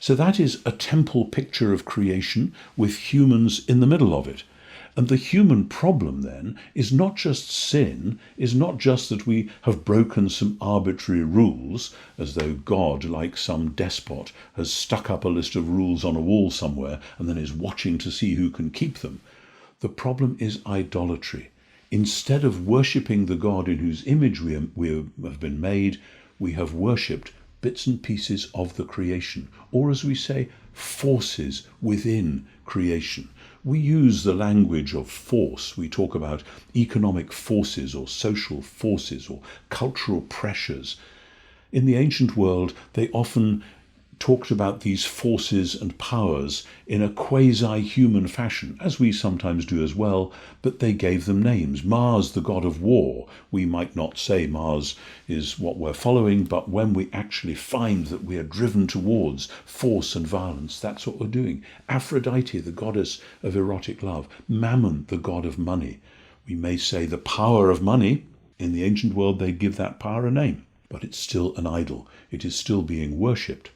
So that is a temple picture of creation with humans in the middle of it. And the human problem then is not just sin, is not just that we have broken some arbitrary rules, as though God, like some despot, has stuck up a list of rules on a wall somewhere and then is watching to see who can keep them. The problem is idolatry. Instead of worshipping the God in whose image we have been made, we have worshipped bits and pieces of the creation, or as we say, forces within creation. We use the language of force. We talk about economic forces or social forces or cultural pressures. In the ancient world, they often talked about these forces and powers in a quasi-human fashion, as we sometimes do as well, but they gave them names. Mars, the god of war. We might not say Mars is what we're following, but when we actually find that we are driven towards force and violence, that's what we're doing. Aphrodite, the goddess of erotic love. Mammon, the god of money. We may say the power of money. In the ancient world, they'd give that power a name, but it's still an idol. It is still being worshipped.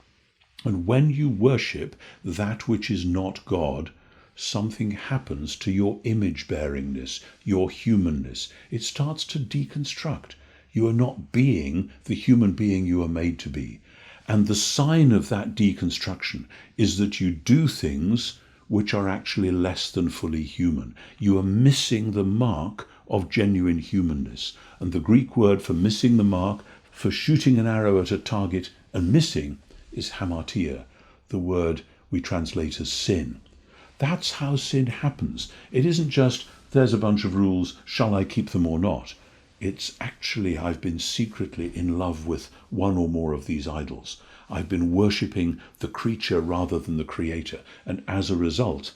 And when you worship that which is not God, something happens to your image-bearingness, your humanness. It starts to deconstruct. You are not being the human being you are made to be. And the sign of that deconstruction is that you do things which are actually less than fully human. You are missing the mark of genuine humanness. And the Greek word for missing the mark, for shooting an arrow at a target and missing, is hamartia, the word we translate as sin. That's how sin happens. It isn't just, there's a bunch of rules, shall I keep them or not? It's actually, I've been secretly in love with one or more of these idols. I've been worshipping the creature rather than the creator. And as a result,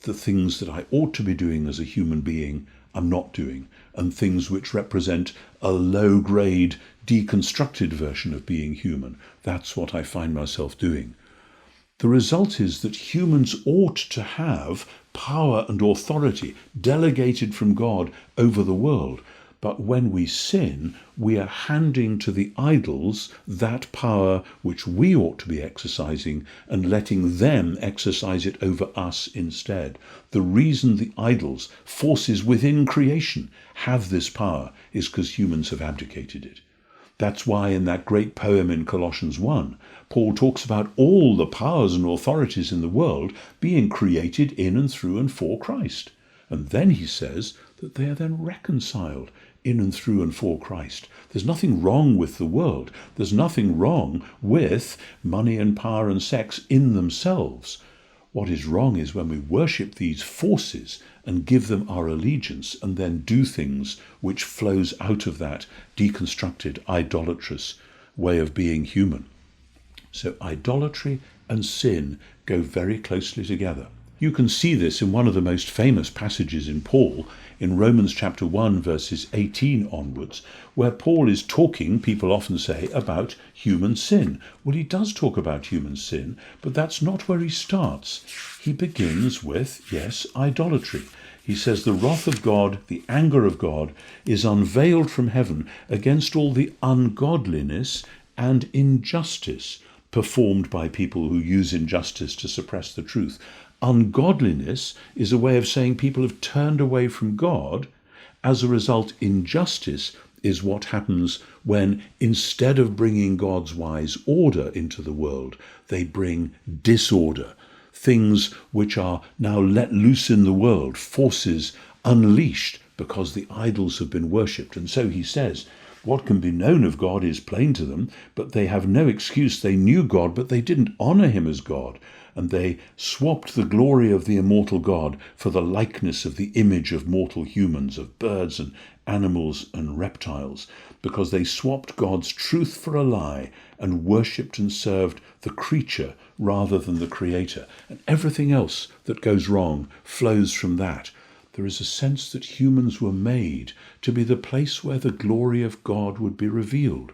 the things that I ought to be doing as a human being, I'm not doing. And things which represent a low-grade, deconstructed version of being human, that's what I find myself doing. The result is that humans ought to have power and authority delegated from God over the world. But when we sin, we are handing to the idols that power which we ought to be exercising and letting them exercise it over us instead. The reason the idols, forces within creation, have this power is because humans have abdicated it. That's why in that great poem in Colossians 1, Paul talks about all the powers and authorities in the world being created in and through and for Christ. And then he says that they are then reconciled in and through and for Christ. There's nothing wrong with the world. There's nothing wrong with money and power and sex in themselves. What is wrong is when we worship these forces and give them our allegiance and then do things which flows out of that deconstructed, idolatrous way of being human. So idolatry and sin go very closely together. You can see this in one of the most famous passages in Paul, in Romans chapter 1, verses 18 onwards, where Paul is talking, people often say, about human sin. Well, he does talk about human sin, but that's not where he starts. He begins with, yes, idolatry. He says, the wrath of God, the anger of God, is unveiled from heaven against all the ungodliness and injustice performed by people who use injustice to suppress the truth. Ungodliness is a way of saying people have turned away from God. As a result, injustice is what happens when, instead of bringing God's wise order into the world, they bring disorder, things which are now let loose in the world, forces unleashed because the idols have been worshipped. And so he says, what can be known of God is plain to them, but they have no excuse. They knew God, but they didn't honor him as God. And they swapped the glory of the immortal God for the likeness of the image of mortal humans, of birds and animals and reptiles, because they swapped God's truth for a lie and worshipped and served the creature rather than the creator. And everything else that goes wrong flows from that. There is a sense that humans were made to be the place where the glory of God would be revealed.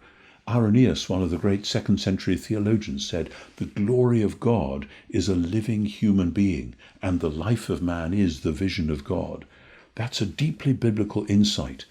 Irenaeus, one of the great 2nd century theologians, said, the glory of God is a living human being, and the life of man is the vision of God. That's a deeply biblical insight.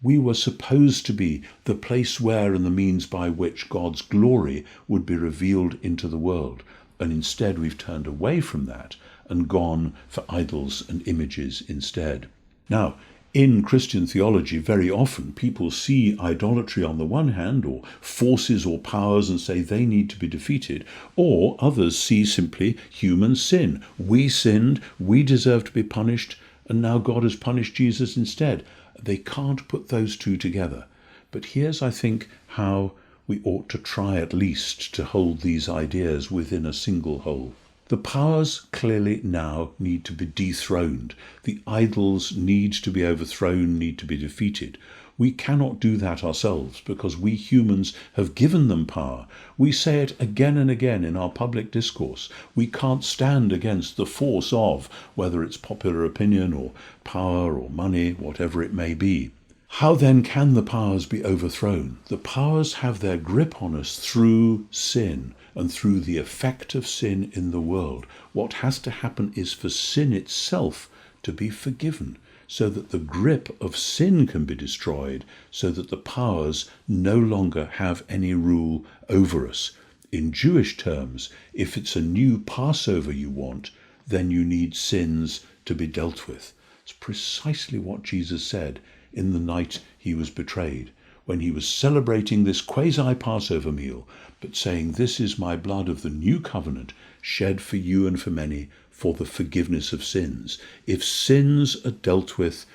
We were supposed to be the place where and the means by which God's glory would be revealed into the world. And instead we've turned away from that and gone for idols and images instead. Now, in Christian theology, very often people see idolatry on the one hand, or forces or powers, and say they need to be defeated, or others see simply human sin. We sinned, we deserve to be punished, and now God has punished Jesus instead. They can't put those two together. But here's, I think, how we ought to try at least to hold these ideas within a single whole. The powers clearly now need to be dethroned. The idols need to be overthrown, need to be defeated. We cannot do that ourselves because we humans have given them power. We say it again and again in our public discourse. We can't stand against the force of, whether it's popular opinion or power or money, whatever it may be. How then can the powers be overthrown? The powers have their grip on us through sin and through the effect of sin in the world. What has to happen is for sin itself to be forgiven, so that the grip of sin can be destroyed, so that the powers no longer have any rule over us. In Jewish terms, if it's a new Passover you want, then you need sins to be dealt with. It's precisely what Jesus said in the night he was betrayed, when he was celebrating this quasi-Passover meal, but saying, "This is my blood of the new covenant, shed for you and for many, for the forgiveness of sins." If sins are dealt with,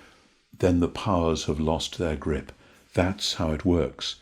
then the powers have lost their grip. That's how it works.